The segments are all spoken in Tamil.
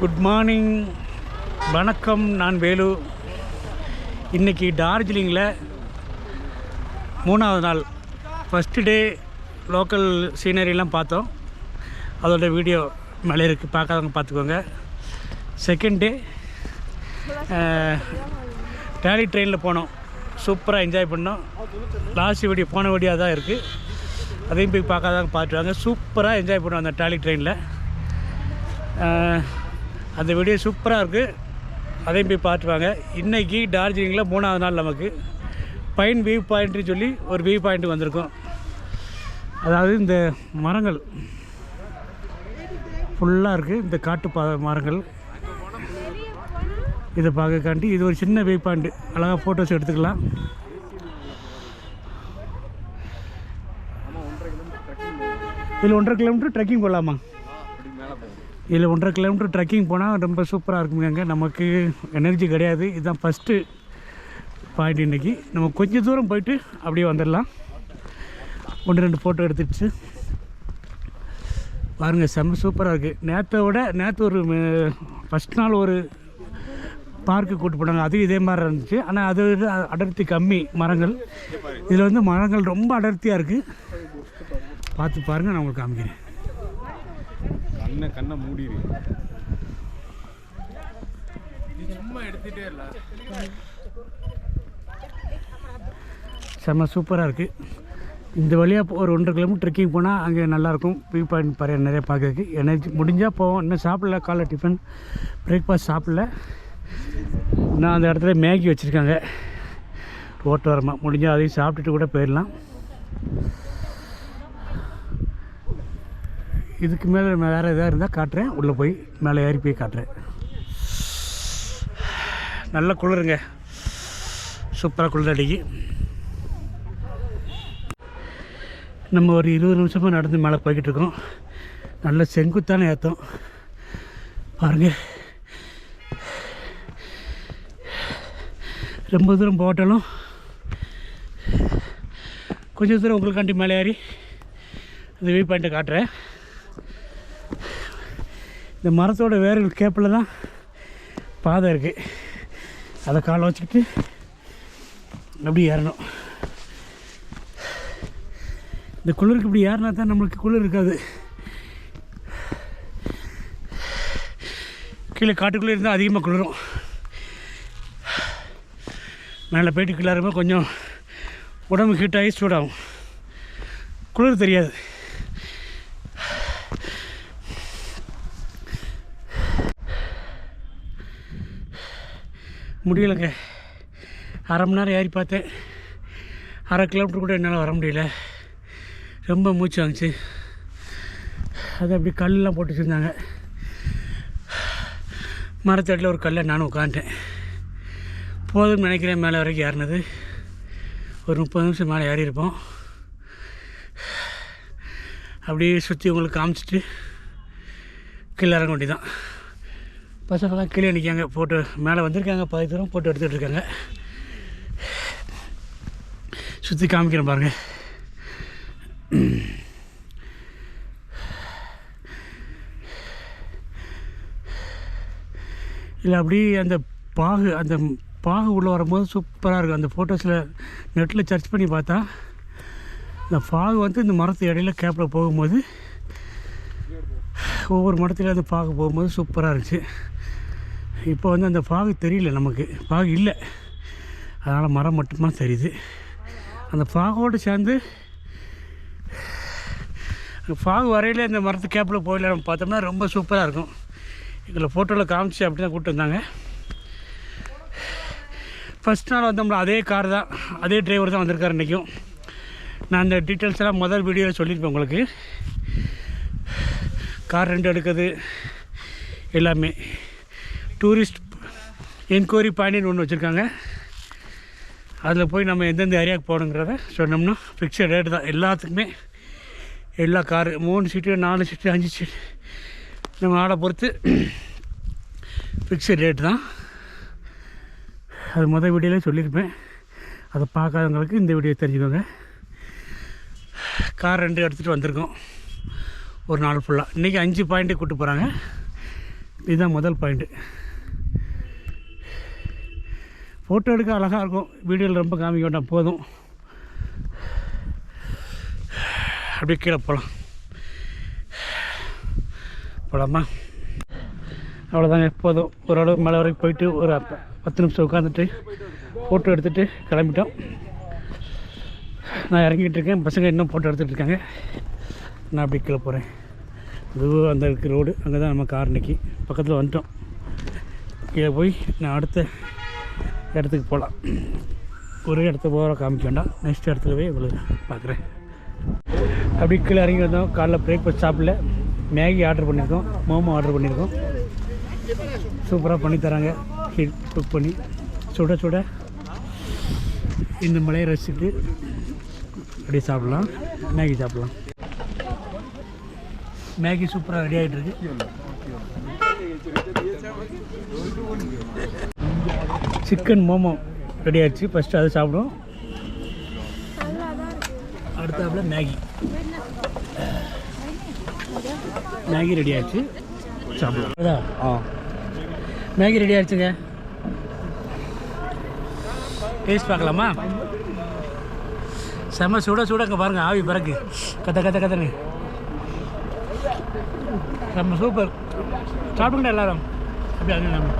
குட் மார்னிங், வணக்கம். நான் வேலு. இன்றைக்கி டார்ஜிலிங்கில் 3வது நாள், ஃபஸ்ட்டு டே லோக்கல் சீனரிலாம் பார்த்தோம். அதோட வீடியோ மேலே இருக்குது, பார்க்காதவங்க பார்த்துக்கோங்க. செகண்ட் டே டாலி ட்ரெயினில் போனோம், சூப்பராக என்ஜாய் பண்ணோம். லாஸ்ட் வீடியோ போன வீடியோ தான் இருக்குது, அதையும் போய் பார்க்காதவங்க பார்த்துருவாங்க. சூப்பராக என்ஜாய் பண்ணுவோம் அந்த டாலி ட்ரெயினில். அந்த வீடியோ சூப்பராக இருக்குது, அதையும் போய் பார்த்துவாங்க. இன்றைக்கி டார்ஜிலிங்கில் 3வது நாள் நமக்கு பைன் வியூ பாயிண்ட்னு சொல்லி ஒரு வியூ பாயிண்ட் வந்திருக்கோம். அதாவது இந்த மரங்கள் ஃபுல்லாக இருக்குது, இந்த காட்டு மரங்கள். இதை பார்க்கக்காண்டி இது ஒரு சின்ன வியூ பாயிண்ட், அழகாக ஃபோட்டோஸ் எடுத்துக்கலாம். இதில் 1.5 கிலோமீட்டர் ட்ரெக்கிங் போகலாமா? இதில் 1.5 கிலோமீட்டர் ட்ரெக்கிங் போனால் ரொம்ப சூப்பராக இருக்குங்க. நமக்கு எனர்ஜி கிடையாது, இதுதான் ஃபஸ்ட்டு பாயிண்ட். இன்றைக்கி நம்ம கொஞ்சம் தூரம் போயிட்டு அப்படியே வந்துடலாம். 1-2 ஃபோட்டோ எடுத்துடுச்சு பாருங்கள், செம்ம சூப்பராக இருக்குது. நேற்று ஒரு ஃபஸ்ட் நாள் ஒரு பார்க்கு கூட்டு போனாங்க, அது இதே மாதிரி இருந்துச்சு. ஆனால் அது அடர்த்தி கம்மி மரங்கள். இதில் வந்து மரங்கள் ரொம்ப அடர்த்தியாக இருக்குது, பார்த்து பாருங்கள். நான் உங்களுக்கு காமிக்கிறேன். கண்ணை மூடிடு, சும்மா எடுத்துகிட்டே இல்லை. செம்ம சூப்பராக இருக்குது. இந்த வழியாக ஒரு 1.5 கிலோமீட்டர் ட்ரெக்கிங் போனால் அங்கே நல்லாயிருக்கும். வியூ பாயிண்ட் பாரு, நிறைய பார்க்கறதுக்கு. எனர்ஜி முடிஞ்சால் போவோம். இன்னும் சாப்பிடல, காலைல டிஃபன் பிரேக்ஃபாஸ்ட் சாப்பிடல. நான் அந்த இடத்துல மேகி வச்சுருக்காங்க ஓட்டு வரமா, முடிஞ்சால் அதையும் சாப்பிட்டுட்டு கூட போயிடலாம். இதுக்கு மேலே வேறு எதாவது இருந்தால் காட்டுறேன், உள்ளே போய் மேலே ஏறி போய் காட்டுறேன். நல்ல குளிருங்க, சூப்பராக குளிர் அடிக்கி. நம்ம ஒரு 20 நிமிஷமாக நடந்து மேலே போய்கிட்டு இருக்கோம். நல்ல செங்குத்தான ஏற்றம் பாருங்கள். ரொம்ப தூரம் போட்டாலும் கொஞ்சம் தூரம் உங்களுக்காண்டி மேலே ஏறி அந்த வியூ பாயிண்ட்டை காட்டுறேன். இந்த மரத்தோட வேறு கேப்பில் தான் பாதை இருக்குது, அதை காலை வச்சுக்கிட்டு அப்படி ஏறணும். இந்த குளிருக்கு இப்படி ஏறினா தான் நம்மளுக்கு குளிர் இருக்காது. கீழே காட்டுக்குள்ளே இருந்தால் அதிகமாக குளிரும். மேலே போய்ட்டு கீழே இருக்கும்போது கொஞ்சம் உடம்பு ஹீட்டாகி சூடாகும், குளிர் தெரியாது. முடியலைங்க, 1/2 மணி நேரம் ஏறி பார்த்தேன். 1/2 கிலோமீட்டர் கூட என்னால் வர முடியல, ரொம்ப மூச்சு வாங்கிச்சு. அது அப்படி கல்லெலாம் போட்டு வச்சுருந்தாங்க. மரத்தடியில் ஒரு கல்லை நானும் உட்காந்துட்டேன். போதும்னு நினைக்கிறேன். மேலே வரைக்கும் ஏறினது ஒரு 30 நிமிஷம் மேலே ஏறி இருப்போம். அப்படியே சுற்றி உங்களுக்கு காமிச்சிட்டு கீழே இறங்க வேண்டியதான். பசங்களாம் கீழே நிற்காங்க, ஃபோட்டோ மேலே வந்திருக்காங்க, பாதி தூரம் ஃபோட்டோ எடுத்துகிட்டு இருக்காங்க. சுற்றி காமிக்கிறேன் பாருங்கள். இல்லை அப்படி அந்த பாகு உள்ளே வரும்போது சூப்பராக இருக்கும். அந்த ஃபோட்டோஸில் நெட்டில் சர்ச் பண்ணி பார்த்தா இந்த பாகு வந்து இந்த மரத்து இடையில கேப்பில் போகும்போது, ஒவ்வொரு மரத்துலையும் அந்த பாகு போகும்போது சூப்பராக இருந்துச்சு. இப்போ வந்து அந்த பாகு தெரியல, நமக்கு பாகு இல்லை, அதனால் மரம் மட்டுமா தெரியுது. அந்த பாகோடு சேர்ந்து பாகு வரையில் இந்த மரத்து கேப்பில் போயில நம்ம பார்த்தோம்னா ரொம்ப சூப்பராக இருக்கும். இதில் ஃபோட்டோவில் காமிச்சு அப்படி தான் கூப்பிட்டு வந்தாங்க. ஃபஸ்ட் நாள் வந்தோம்னா அதே கார் தான், அதே டிரைவர் தான் வந்திருக்காரு இன்றைக்கும். நான் அந்த டீட்டெயில்ஸ் எல்லாம் முதல் வீடியோவில் சொல்லியிருப்பேன் உங்களுக்கு. கார் ரெண்டு எடுக்கிறது எல்லாமே. டூரிஸ்ட் என்கொயரி பாயிண்ட்னு ஒன்று வச்சுருக்காங்க, அதில் போய் நம்ம எந்தெந்த ஏரியாவுக்கு போகணுங்கிறத சொன்னோம்னா ஃபிக்ஸட் ரேட்டு தான் எல்லாத்துக்குமே. எல்லா காரு 3 சீட்டு 4 சீட்டு 5 சீட்டு நம்ம ஆளை பொறுத்து ஃபிக்ஸட் ரேட்டு தான். அது முதல் வீடியோவில் சொல்லியிருப்பேன், அதை பார்க்காதவங்களுக்கு இந்த வீடியோ தெரிஞ்சுக்கோங்க. கார் 2 எடுத்துகிட்டு வந்திருக்கோம் ஒரு நாள் ஃபுல்லாக. இன்றைக்கி 5 பாயிண்ட்டு கூப்பிட்டு போகிறாங்க. இதுதான் முதல் பாயிண்ட்டு. ஃபோட்டோ எடுக்க அழகாக இருக்கும், வீடியோவில் ரொம்ப காமிக்க வேண்டாம், போதும். அப்படியே கீழே போகலாமா? அவ்வளோதாங்க, போதும். ஓரளவு மலை வரைக்கும் போயிட்டு ஒரு 10 நிமிஷம் உட்காந்துட்டு ஃபோட்டோ எடுத்துகிட்டு கிளம்பிட்டோம். நான் இறங்கிட்டு இருக்கேன், பசங்க இன்னும் ஃபோட்டோ எடுத்துகிட்டு இருக்காங்க. நான் அப்படி கீழே போகிறேன். இதுவும் அந்த இருக்கிற ரோடு, அங்கே தான் நம்ம கார் நிற்கி பக்கத்தில் வந்துட்டோம். கீழே போய் நான் அடுத்த இடத்துக்கு போகலாம். ஒரே இடத்த போகிற காமிக்க வேண்டாம், நெக்ஸ்ட் இடத்துல போய் இவ்வளோ பார்க்குறேன். அப்படி கீழே இறங்கி வந்தோம். காலைல பிரேக்ஃபாஸ்ட் சாப்பிடல, மேகி ஆர்டர் பண்ணியிருக்கோம், மோமோ ஆர்டர் பண்ணியிருக்கோம். சூப்பராக பண்ணித்தராங்க, ஹீட் குக் பண்ணி சுட சுட இந்த மலையை ரசிச்சுட்டு அப்படியே சாப்பிட்லாம். மேகி சாப்பிட்லாம். மேகி சூப்பராக ரெடி ஆகிட்டுருக்கு. சிக்கன் மோமோ ரெடி ஆகிடுச்சு. ஃபஸ்ட்டு அதை சாப்பிடுவோம், அடுத்தாப்புல மேகி ரெடி ஆகிடுச்சு, சாப்பிடுவோம். மேகி ரெடி ஆகிடுச்சுங்க, டேஸ்ட் பார்க்கலாமா? செம்ம சுட அங்கே பாருங்கள், ஆவி பிறகு கத்தன்னு செம்ம சூப்பர். சாப்பிடுங்கடா எல்லாரும். அப்படி அது நம்ம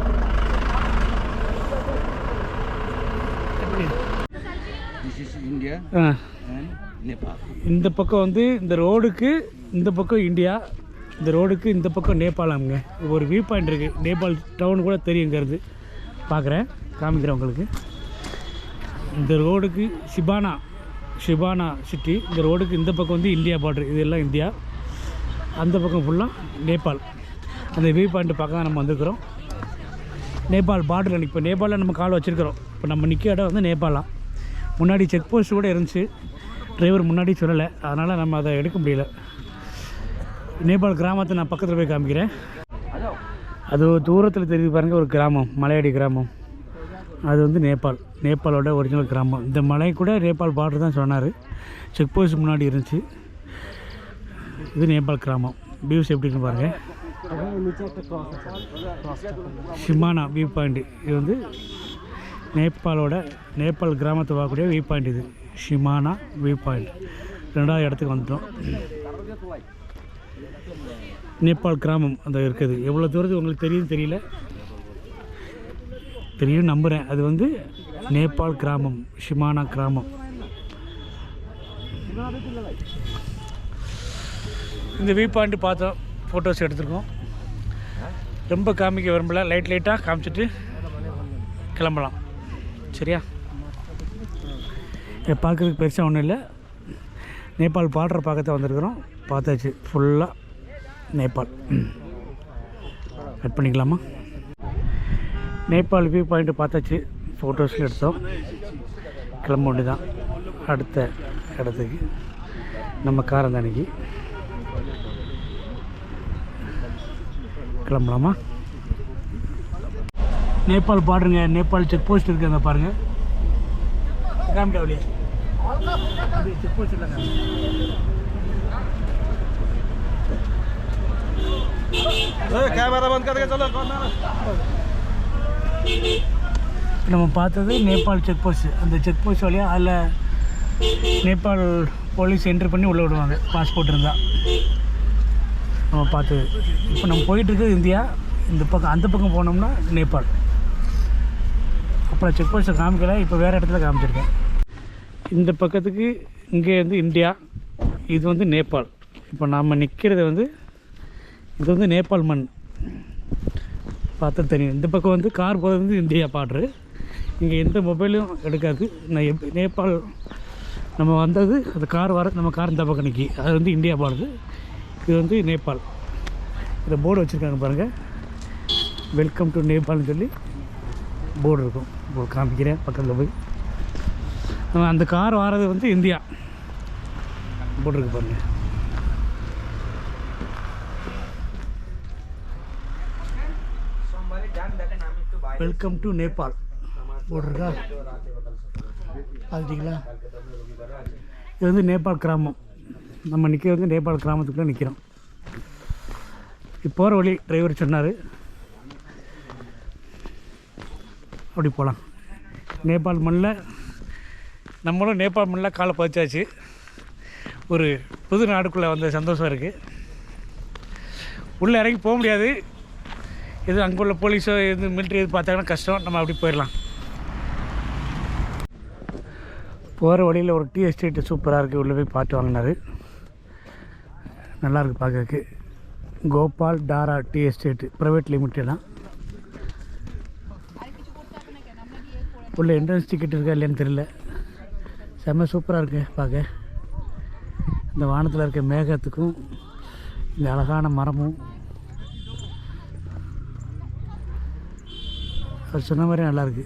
எப்படி India ஆ, and Nepal. இந்த பக்கம் வந்து இந்த ரோடுக்கு இந்த பக்கம் இந்தியா, இந்த ரோடுக்கு இந்த பக்கம் நேபாளம்ங்க. ஒரு வியூ பாயிண்ட் இருக்குது, நேபாள் டவுன் கூட தெரியுங்கிறது. பார்க்குறேன், காமிக்கிறேன் உங்களுக்கு. இந்த ரோடுக்கு ஷிபானா சிட்டி, இந்த ரோடுக்கு இந்த பக்கம் வந்து இந்தியா பார்டர், இதெல்லாம் இந்தியா. அந்த பக்கம் ஃபுல்லாக நேபாள். அந்த வியூ பாயிண்ட்டு பார்க்க தான் நம்ம வந்திருக்கிறோம். நேபாள் பார்டரில் இப்போ நேபாளில் நம்ம கால் வச்சுருக்கிறோம். இப்போ நம்ம நிற்க இடம் வந்து நேபாளம். முன்னாடி செக் போஸ்ட் கூட இருந்துச்சு, டிரைவர் முன்னாடி சொல்லலை, அதனால் நம்ம அதை எடுக்க முடியல. நேபாள் கிராமத்தை நான் பக்கத்தில் போய் காமிக்கிறேன். அது தூரத்தில் தெரியுது பாருங்கள், ஒரு கிராமம், மலையடி கிராமம். அது வந்து நேபாளோட ஒரிஜினல் கிராமம். இந்த மலை கூட நேபாள் பார்டர் தான் சொன்னார். செக் போஸ்ட் முன்னாடி இருந்துச்சு. இது நேபாள் கிராமம். வியூஸ் எப்படி இருக்குன்னு பாருங்கள். ஷிமானா வியூ பாயிண்ட். இது வந்து நேபாள் கிராமத்தை பார்க்கக்கூடிய வியூ பாயிண்ட். இது ஷிமானா வியூ பாயிண்ட். 2வது இடத்துக்கு வந்துட்டோம். நேபாள் கிராமம் அந்த இருக்குது. எவ்வளோ தூரத்துக்கு உங்களுக்கு தெரியல, தெரியும் நம்புகிறேன். அது வந்து நேபாள் கிராமம், ஷிமானா கிராமம். இந்த வியூ பாயிண்ட் பார்த்தோம், ஃபோட்டோஸ் எடுத்துருக்கோம். ரொம்ப காமிக்க விரும்பல, லைட்டாக காமிச்சிட்டு கிளம்பலாம். சரியா? இதை பார்க்குறதுக்கு பெருசாக ஒன்றும் இல்லை. நேபாள் பார்டர் பார்க்கத்தான் வந்திருக்கிறோம். பார்த்தாச்சு, ஃபுல்லாக நேபாள். கட் பண்ணிக்கலாமா? நேபாள் வியூ பாயிண்ட்டு பார்த்தாச்சு, ஃபோட்டோஸில் எடுத்தோம். கிளம்ப வேண்டி தான் அடுத்த இடத்துக்கு. நம்ம காரந்தானிக்கு கிளம்பலாமா? நேபாள் பார்டருங்க, நேபாள் செக் போஸ்ட் இருக்குது, அங்கே பாருங்கள். காமிக்காவிலே செக் போஸ்ட் இல்லைங்க. நம்ம பார்த்தது நேபாள் செக் போஸ்ட். அந்த செக் போஸ்ட் வழியாக அதில் நேபாள் போலீஸ் என்ட்ரி பண்ணி உள்ளே விடுவாங்க, பாஸ்போர்ட் இருந்தால். நம்ம பார்த்தது. இப்போ நம்ம போயிட்டுருக்குது இந்தியா. இந்த பக்கம் அந்த பக்கம் போனோம்னா நேபாள். அப்புறம் செக் போஸ்ட்டை காமிக்கல, இப்போ வேறு இடத்துல காமிச்சிருக்கேன். இந்த பக்கத்துக்கு இங்கே வந்து இந்தியா, இது வந்து நேபாள். இப்போ நாம் நிற்கிறது வந்து இது வந்து நேபாள் மண். பார்த்தா தெரியும். இந்த பக்கம் வந்து கார் போகிறது வந்து இந்தியா பார்டரு. இங்கே எந்த மொபைலும் எடுக்காது. நான் நேபாள் நம்ம வந்தது, அந்த கார் வர நம்ம கார் இந்த பக்கம் நிற்கி, அது வந்து இந்தியா பார்டரு. இது வந்து நேபாள். இதை போர்டு வச்சுருக்காங்க பாருங்கள், வெல்கம் டு நேபாள்னு சொல்லி போர்டு இருக்கும். இப்போ காமிக்கிறேன் பக்கத்தில் போய். அந்த கார் வர்றது வந்து இந்தியா போர்டு இருக்குது பாருங்கள். வெல்கம் டு நேபாள் போர்டு இருக்கா, பார்த்துட்டிங்களா? இது வந்து நேபாள் கிராமம். நம்ம நிற்கிறது வந்து நேபாள் கிராமத்துக்குள்ளே நிற்கிறோம். இப்போ போகிற வழி டிரைவர் சொன்னார், அப்படி போகலாம். நேபாள் மண்ணில் நம்மளும் நேபாள் மண்ணில் காலை பதிச்சாச்சு. ஒரு புது நாடுக்குள்ளே வந்த சந்தோஷம் இருக்குது. உள்ளே இறங்கி போக முடியாது, எது அங்கே உள்ள போலீஸோ எது மிலிட்ரி எது பார்த்தாங்கன்னா கஷ்டம். நம்ம அப்படி போயிடலாம். போகிற வழியில் ஒரு டீ எஸ்டேட்டு சூப்பராக இருக்குது. உள்ளே போய் பார்த்து வாங்கினார். நல்லாயிருக்கு பார்க்கறதுக்கு. கோபால் டாரா டீ எஸ்டேட்டு ப்ரைவேட் லிமிட்டட் தான். உள்ள என்ட்ரன்ஸ் டிக்கெட் இருக்கா இல்லைன்னு தெரியல. செம்ம சூப்பராக இருக்குது பார்க்க. இந்த வானத்தில் இருக்க மேகத்துக்கும் இந்த அழகான மரமும் அவர் சொன்ன மாதிரி நல்லாயிருக்கு.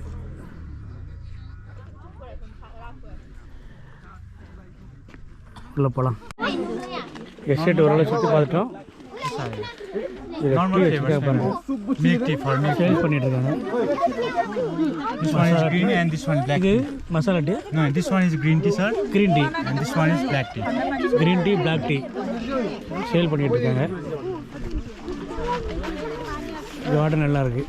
உள்ளே போகலாம். எஸ்டேட் ஓரளவு சுற்றி பார்த்துட்டோம். Milk tea for me. Sale பண்ணிட்டு இருக்காங்க. This one is green and this one black இது tea. Masala tea, No, this one is green tea, sir, green tea, and this one is black tea. Green tea, black tea sale பண்ணிட்டு இருக்காங்க. கார்டன் நல்லா இருக்கு.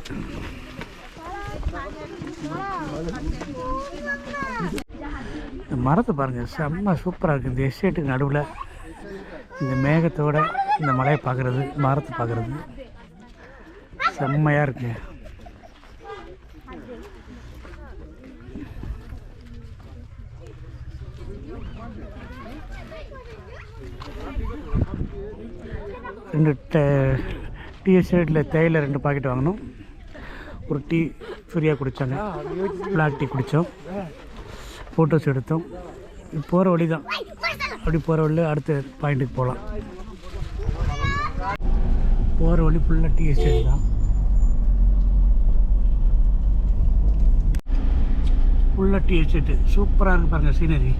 இந்த மரத்தை பாருங்கள், செம்ம சூப்பராக இருக்குது. இந்த எஸ்டேட்டுக்கு நடுவில் இந்த மேகத்தோட இந்த மலையை பார்க்குறது, மரத்தை பார்க்குறது செம்மையாக இருக்குங்க. ரெண்டு டீ எஸ்டேட்டில் தேயிலை 2 பாக்கெட் வாங்கினோம். ஒரு டீ ஃப்ரீயாக குடித்தாங்க. பிளாக் டீ குடித்தோம். ஃபோட்டோஸ் எடுத்தோம். போகிற வழி தான். அப்படி போகிற வழியில் அடுத்த பாயிண்ட்டுக்கு போகலாம். போகிற வழி ஃபுல்லாக டீ எஸ்டேட் தான். ஃபுல்லாக டீ எஸ்டேட்டு சூப்பராக இருக்குது பாருங்கள் சீனரி.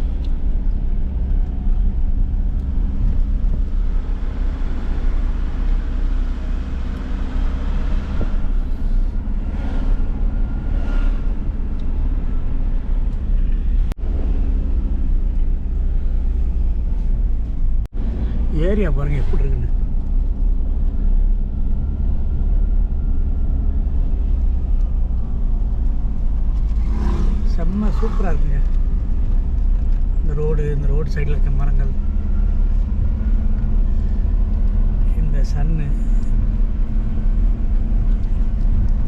ஏரியா பாருங்கள் எப்படி இருக்குன்னு. செம்ம சூப்பராக இருக்குங்க. இந்த ரோடு சைடில் இருக்க மரங்கள், இந்த சன்னு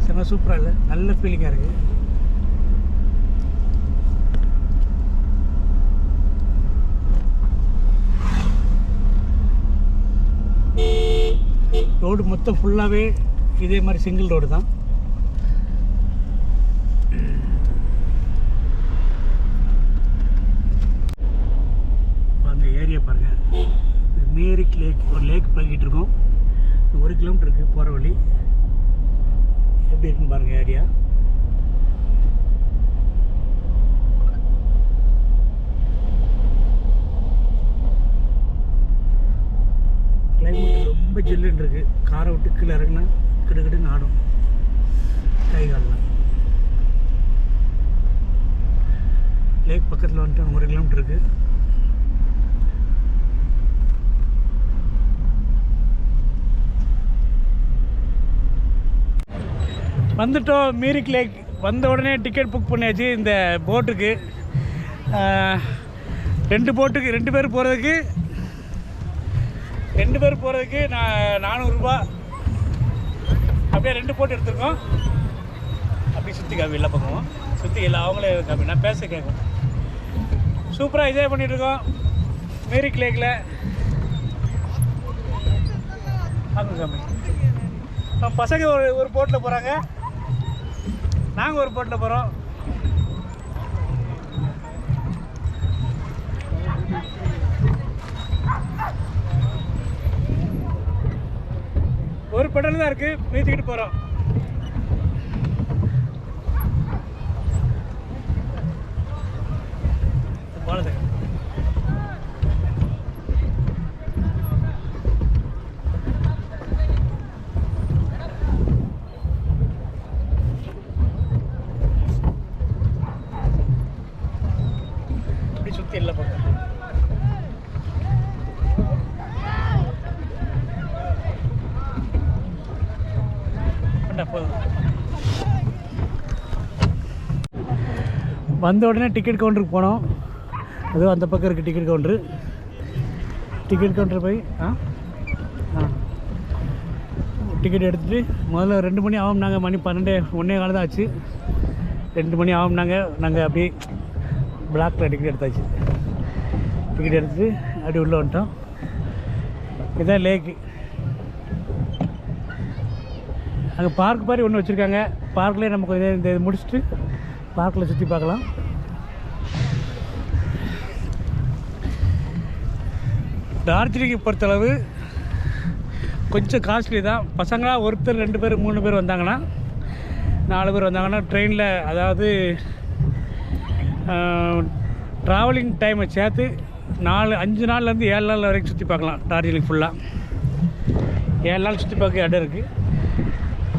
செம்ம சூப்பராக இல்லை, நல்ல ஃபீலிங்காக இருக்குது. ரோடு மொத்தம் ஃபுல்லாகவே இதே மாதிரி சிங்கிள் ரோடு தான். பாருங்கள் ஏரியா பாருங்கள். மேரிக் லேக், ஒரு லேக் போய்கிட்டு இருக்கோம். 1 கிலோமீட்டர் இருக்குது போகிற வழி. எப்படி இருக்குன்னு பாருங்கள் ஏரியா. கிளைமேட் ரொம்ப ஜில்லுன்னு இருக்குது. காரை விட்டு கீழே இறங்கினா கிடுக்கிடுன்னு ஆடும் கை காலெலாம். லேக் பக்கத்தில் வந்துட்டு 1 கிலோமீட்டர் இருக்குது. வந்துட்டோம் மீரிக் லேக். வந்த உடனே டிக்கெட் புக் பண்ணியாச்சு இந்த போட்டுக்கு. 2 போட்டுக்கு 2 பேர் போகிறதுக்கு 400 ரூபா. அப்படியே 2 போட்டு எடுத்துருக்கோம். அப்படி சுற்றி காப்பி எல்லா பக்கமும் சுற்றி எல்லாம் அவங்களே காப்பி. நான் பேச கேட்கும். சூப்பராக என்ஜாய் பண்ணிகிட்ருக்கோம் மேரிக் லேக்கில். வாங்க காமி. பசங்க ஒரு போட்டில் போகிறாங்க, நாங்கள் ஒரு போட்டில் போகிறோம். ஒரு பெடல் தான் இருக்குது, மீதிக்கிட்டு போகிறோம். பாலத்தை இப்படி சுற்றி எல்லா பக்கம் போதும். வந்த உடனே டிக்கெட் கவுண்டருக்கு போனோம். அதுவும் அந்த பக்கம் இருக்குது டிக்கெட் கவுண்டரு. டிக்கெட் கவுண்டர் போய் டிக்கெட் எடுத்துகிட்டு முதல்ல 2 மணி ஆகும். நாங்கள் மணி 12:01 தான் ஆச்சு. 2 மணி ஆகும். நாங்கள் அப்படியே பிளாக்கில் டிக்கெட் எடுத்தாச்சு. டிக்கெட் எடுத்துகிட்டு அப்படி உள்ளே வந்துட்டோம். இதுதான் லேக்கு. அங்கே பார்க் மாதிரி ஒன்று வச்சுருக்காங்க. பார்க்லேயே நம்ம கொஞ்சம் இந்த இது முடிச்சுட்டு பார்க்கில் சுற்றி பார்க்கலாம். டார்ஜிலிங்கை பொறுத்தளவு கொஞ்சம் காஸ்ட்லி தான். பசங்களாக ஒருத்தர் 2 பேர் 3 பேர் வந்தாங்கன்னா 4 பேர் வந்தாங்கன்னா ட்ரெயினில், அதாவது ட்ராவலிங் டைமை சேர்த்து 5 நாள்லேருந்து 7 நாள் வரைக்கும் சுற்றி பார்க்கலாம். டார்ஜிலிங் ஃபுல்லாக 7 நாள் சுற்றி பார்க்க இடம் இருக்குது.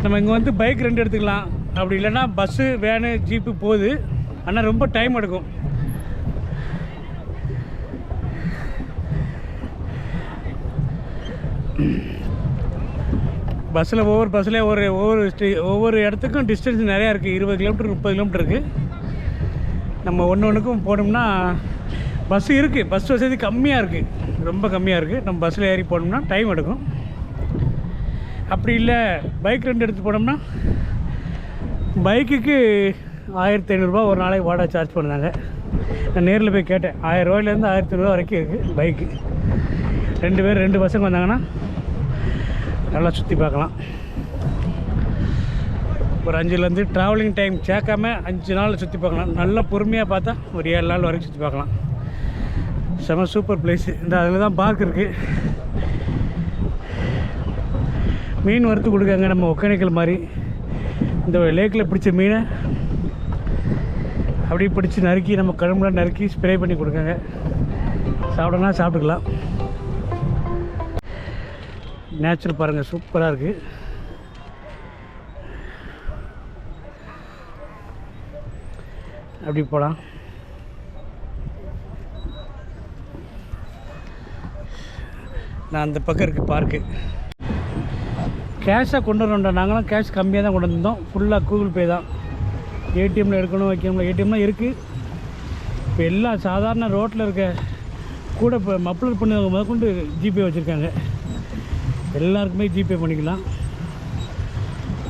நம்ம இங்கே வந்து பைக் ரெண்டு எடுத்துக்கலாம். அப்படி இல்லைன்னா பஸ்ஸு, வேனு, ஜீப்பு போகுது. ஆனால் ரொம்ப டைம் எடுக்கும். ஒவ்வொரு பஸ்ஸில் ஒவ்வொரு இடத்துக்கும் டிஸ்டன்ஸ் நிறையா இருக்குது. 20 கிலோமீட்டர் 30 கிலோமீட்டர் இருக்குது. நம்ம ஒன்றுக்கும் போனோம்னா பஸ்ஸு இருக்குது. பஸ் வசதி கம்மியாக இருக்குது, ரொம்ப கம்மியாக இருக்குது. நம்ம பஸ்ஸில் ஏறி போனோம்னா டைம் எடுக்கும். அப்படி இல்லை பைக் ரெண்டு எடுத்து போனோம்னா பைக்குக்கு 1500 ரூபா ஒரு நாளைக்கு வாடகை சார்ஜ் பண்ணாங்க. நான் நேரில் போய் கேட்டேன். 1000 ரூபாயிலேருந்து 1500 ரூபா வரைக்கும் இருக்குது பைக்கு. 2 பேர் 2 பசங்க வந்தாங்கன்னா நல்லா சுற்றி பார்க்கலாம். ஒரு 5லேருந்து ட்ராவலிங் டைம் சேர்க்காம 5 நாள் சுற்றி பார்க்கலாம். நல்லா பொறுமையாக பார்த்தா ஒரு 7 நாள் வரைக்கும் சுற்றி பார்க்கலாம். செம சூப்பர் பிளேஸு. இந்த அதில் தான் பார்க் இருக்குது. மீன் வறுத்து கொடுக்காங்க நம்ம ஒகேனக்கல் மாதிரி. இந்த லேக்கில் பிடிச்ச மீனை அப்படியே பிடிச்சி நறுக்கி நம்ம குழம்புல நறுக்கி ஸ்ப்ரே பண்ணி கொடுக்காங்க. சாப்பிடனா சாப்பிட்டுக்கலாம். நேச்சுரல் பாருங்கள், சூப்பராக இருக்குது. அப்படி போகலாம். நான் அந்த பக்கம் இருக்குது பார்க்கு. கேஷாக கொண்டு வரணும்டா. நாங்களாம் கேஷ் கம்மியாக தான் கொண்டு வந்தோம். ஃபுல்லாக கூகுள் பே தான். ஏடிஎம்மில் எடுக்கணும், வைக்கணும்ல. ஏடிஎம்லாம் இருக்குது. இப்போ எல்லாம் சாதாரண ரோட்டில் இருக்க கூட இப்போ மப்ளர் பண்ணவங்க முதற்கொண்டு ஜிபே வச்சுருக்காங்க. எல்லாருக்குமே ஜிபே பண்ணிக்கலாம்.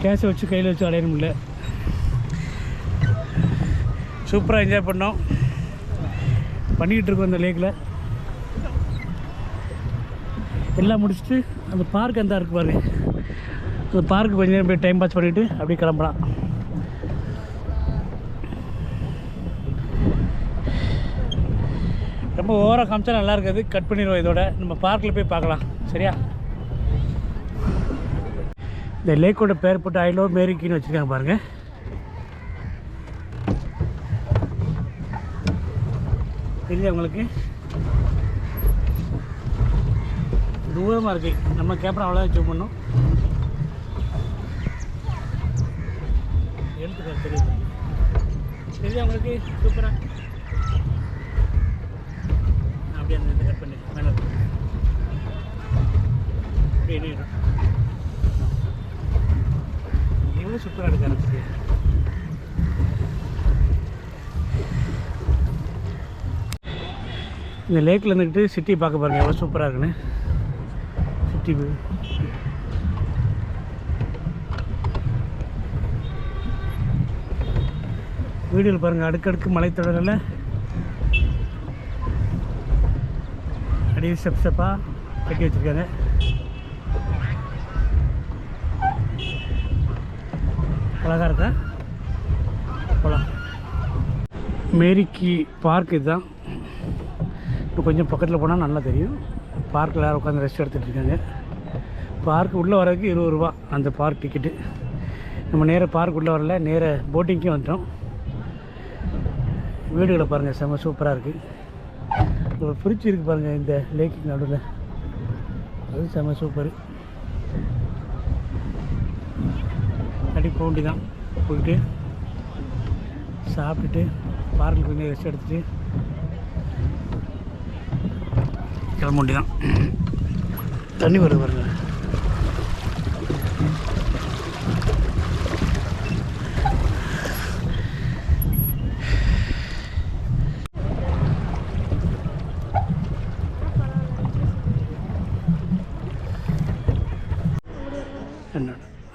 கேஷை வச்சு கையில் வச்சு அடையணும் இல்லை. சூப்பராக என்ஜாய் பண்ணோம். பண்ணிக்கிட்டு இருக்கோம் இந்த லேக்கில். எல்லாம் முடிச்சுட்டு அந்த பார்க் அந்த இருக்குது பாருங்க. அந்த பார்க்கு கொஞ்சம் நேரம் போய் டைம் பாஸ் பண்ணிவிட்டு அப்படியே கிளம்பலாம். ரொம்ப ஓவராக காமிச்சா நல்லா இருக்காது. கட் பண்ணிடுவோம். இதோட நம்ம பார்க்கில் போய் பார்க்கலாம். சரியா? இந்த லேக்கோட பேர் போட்டு ஐ லவ் மேரிக்கின்னு வச்சுருக்காங்க பாருங்கள். தெரியுது உங்களுக்கு? தூரமாக இருக்குது. நம்ம கேமரா அவ்வளோதான் ஜூம் பண்ணோம். எழுத்துக்கார் தெரியுது. தெரியுது உங்களுக்கு? சூப்பராக. அப்படியே அந்த கட் பண்ணி மேலே அப்படியே என்ன எவ்வளோ சூப்பராக இருக்கு ஆரம்பிச்சு. இந்த லேக்கில் இருந்துக்கிட்டு சிட்டி பார்க்க பாருங்கள் எவ்வளோ சூப்பராக இருக்குன்னு. சிட்டி வீடியோவில் பாருங்கள். அடுக்கடுக்கு மலைத்தொடரில் அப்படியே ஸ்டெப்பாக கட்டி வச்சுருக்காங்க. அழகாக இருக்கா? போகலாம். மேரிக்கி பார்க் இதுதான். இப்போ கொஞ்சம் பக்கத்தில் போனால் நல்லா தெரியும். பார்க்கில் எல்லாரும் உட்காந்து ரெஸ்ட் எடுத்துகிட்டு இருக்காங்க. பார்க் உள்ளே வர்றதுக்கு 20 ரூபா அந்த பார்க் டிக்கெட்டு. நம்ம நேராக பார்க் உள்ளே வரல, நேராக போட்டிங்க்கே வந்துட்டோம். வீடுகளை பாருங்கள், செம்ம சூப்பராக இருக்குது. ஒரு ஃப்ரிட்ஜ் இருக்குது பாருங்கள் இந்த லேக்கு நடுவில். அது செம்ம சூப்பர். அடி போண்டி தான் போயிட்டு சாப்பிட்டுட்டு பார்க்கில் கொஞ்சம் ரெஸ்ட் எடுத்துகிட்டு கிளம்ப வேண்டி தான். தண்ணி வருது பாருங்க.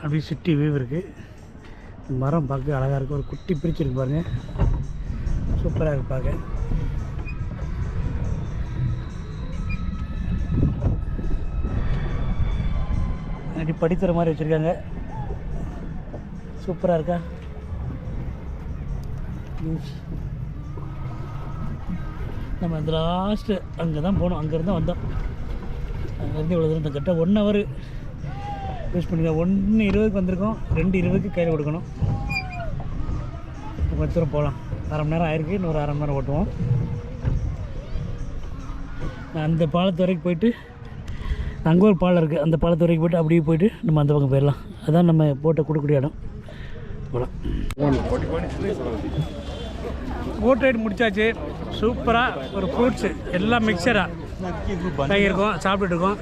அப்படியே சிட்டி வியூ இருக்குது. மரம் பார்க்க அழகாக இருக்குது. ஒரு குட்டி பிரிச்சு இருக்கு பாருங்கள், சூப்பராக இருக்கு பார்க்க. அப்படி படித்துற மாதிரி வச்சுருக்காங்க, சூப்பராக இருக்கா. நம்ம அந்த லாஸ்ட்டு அங்கே தான் போனோம், அங்கேருந்து வந்தோம். அங்கேருந்து இவ்வளோ தூரம் கரெக்டாக 1 hour யூஸ் பண்ணிக்கலாம். 1:20 வந்திருக்கோம், 2:20 கையில் கொடுக்கணும். கொஞ்சம் தூரம் போகலாம், 1/2 மணி நேரம் ஆயிருக்கு, இன்னொரு 1/2 மணி நேரம் ஓட்டுவோம். அந்த பாலத்து வரைக்கும் போயிட்டு, அங்கே ஒரு பாலம் இருக்குது, அந்த பாலத்து வரைக்கும் போய்ட்டு அப்படியே போயிட்டு நம்ம அந்த பக்கம் போயிடலாம். அதுதான் நம்ம போட்டை கொடுக்கக்கூடிய இடம். போகலாம். போட் ரைடு முடிச்சாச்சு. சூப்பராக ஒரு ஃப்ரூட்ஸு எல்லாம் மிக்சராக இருக்கும், சாப்பிட்டுட்டு இருக்கோம்.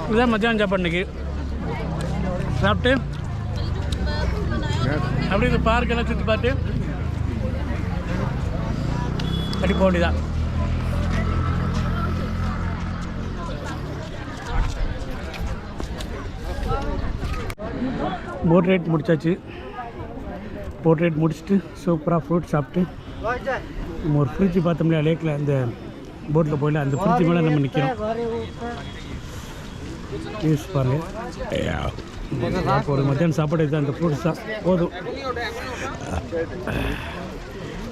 இதுதான் மத்தியானம் சாப்பாடு இன்றைக்கி. சாப்பிட்டு அப்படி இந்த பார்க்கெல்லாம் சுற்றி பார்த்து அப்படி போக வேண்டியதான். போட் ரைட் முடிச்சாச்சு. போட் ரைட் முடிச்சுட்டு சூப்பராக ஃப்ரூட் சாப்பிட்டு நம்ம ஒரு ஃப்ரிட்ஜு பார்த்தோம்லையா லேக்கில், அந்த போட்டில் போயில அந்த ஃப்ரிட்ஜு மேலே நம்ம நிற்கிறோம். யூஸ் பாருங்கள். ஒரு மத்தியானம் சாப்பாடு எடுத்து அந்த ஃப்ரூட்ஸ் தான் போதும்.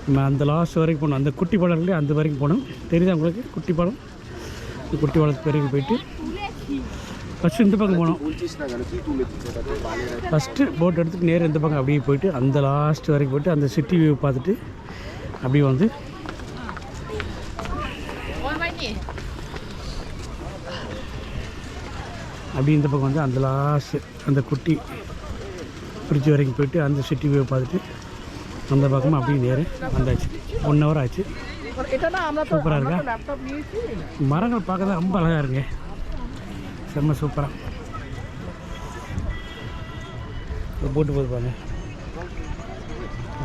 நம்ம அந்த லாஸ்ட் வரைக்கும் போகணும், அந்த குட்டி பாலம்லேயே அந்த வரைக்கும் போகணும். தெரியுதா உங்களுக்கு குட்டி பாலம்? இந்த குட்டி பாலத்துக்கு வரைக்கும் போயிட்டு ஃபஸ்ட்டு இந்த பக்கம் போனோம். ஃபஸ்ட்டு போட் எடுத்துட்டு நேரம் இந்த பக்கம் அப்படியே போயிட்டு அந்த லாஸ்ட் வரைக்கும் போய்ட்டு அந்த சிட்டி வியூ பார்த்துட்டு அப்படியே வந்து அப்படி இந்த பக்கம் வந்து அந்த லாஸ்ட்டு அந்த குட்டி பிரிட்ஜ் வரைக்கும் போயிட்டு அந்த சிட்டி வியூ பார்த்துட்டு அந்த பக்கமாக அப்படியே நேரம் வந்தாச்சு. 1 hour ஆச்சு. சூப்பராக இருக்கா? மரங்கள் பார்க்க தான் ரொம்ப அழகாக இருக்குங்க, செம்ம சூப்பராக. ஒரு போட்டு போது பாருங்க,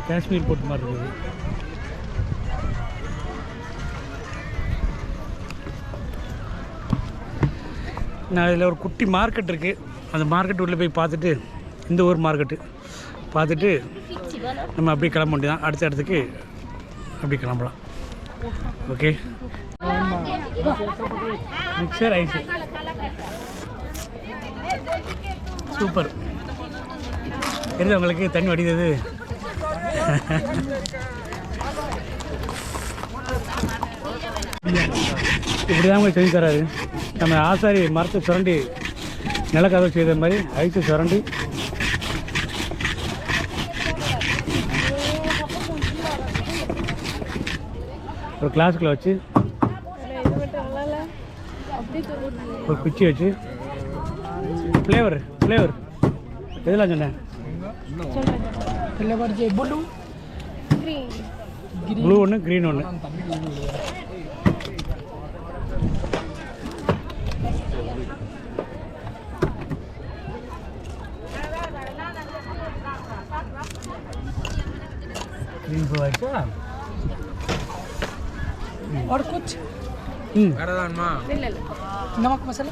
காஷ்மீர் போட்டு மாதிரி இருக்குது. நான் இதில் ஒரு குட்டி மார்க்கெட் இருக்குது, அந்த மார்க்கெட் உள்ளே போய் பார்த்துட்டு, இந்த ஊர் மார்க்கெட்டு பார்த்துட்டு நம்ம அப்படியே கிளம்ப வேண்டியதான். அடுத்த இடத்துக்கு அப்படி கிளம்பலாம். ஓகே. Mixture ice super. தெரியுது உங்களுக்கு தண்ணி வடிதது. இப்படி தான் உங்களுக்கு செஞ்சு தராது. நம்ம ஆசாரி மரத்தை சுரண்டி நிலக்கதவை செய்த மாதிரி ஐஸை சுரண்டி ஒரு கிளாஸுக்குள்ள வச்சு ஒரு குச்சி வச்சு ஃப்ளேவர் எதெல்லாம் சொன்னேன்? ப்ளூ ஒன்று, க்ரீன் ஒன்று. க்ரீன் ப்ளூ ஆயிடுச்சா? और कुछ नमक मसाला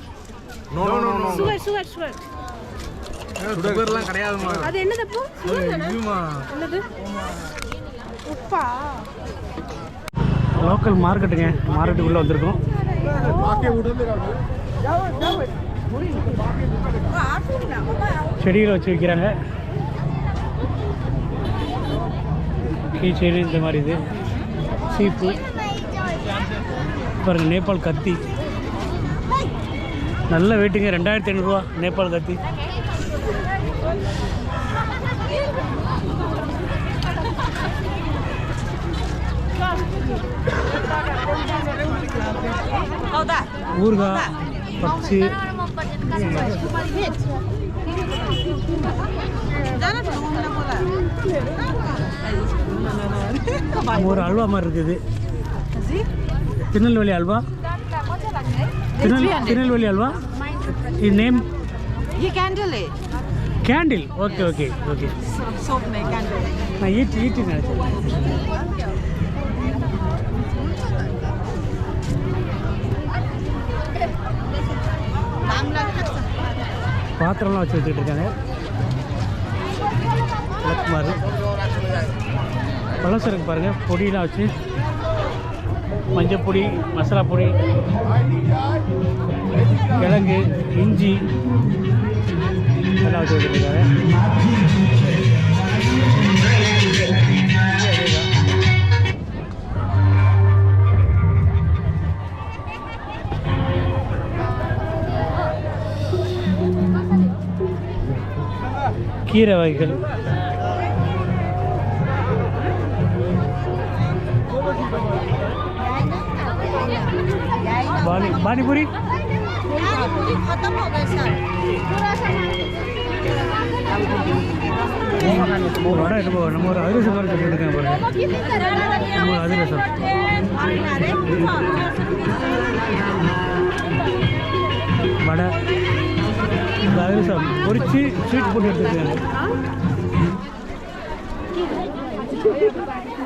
சுகர்லாம் கிடையாதுமா. அது என்னதப்போ? இதுமா என்னது? உப்பா. லோக்கல் மார்க்கெட்டுங்க, மார்க்கெட்டுக்குள்ளே வந்திருக்கோம். செடிகளை வச்சு விற்கிறாங்க. கீ செயின் இந்த மாதிரி இது சீப்பு பாருங்க. நேபாள் கத்தி நல்ல வெயிட்டுங்க, 2500 ரூபா நேபாள் கத்தி. ஊறுகாய், பப்ஸு, ஒரு அல்வா மாதிரி இருக்குது. திருநெல்வேலி அல்வா, திருநெல்வேலி அல்வா. இது name candle. Okay okay okay. நான் ஈட்டி நினைச்சேன். பாத்திரம்லாம் வச்சு வச்சுட்டு இருக்காங்க. லக்மார் பழசருக்கு பாருங்கள் பொடியெலாம் வச்சு மஞ்சள் பொடி மசாலா பொடி கிழங்கு இஞ்சி எல்லாம் வச்சு வச்சுருக்காங்க. கீரை வகைகள் பானிபூரி खत्म हो गए सर வடை நம்ம ஒரு அதிரசம் மாதிரி சொல்லியிருக்காங்க பாருங்க. நம்ம ஒரு அதிரசம் வடை இந்த அதிரசம் பொரிச்சு ஸ்வீட் போட்டு எடுத்துருக்காங்க.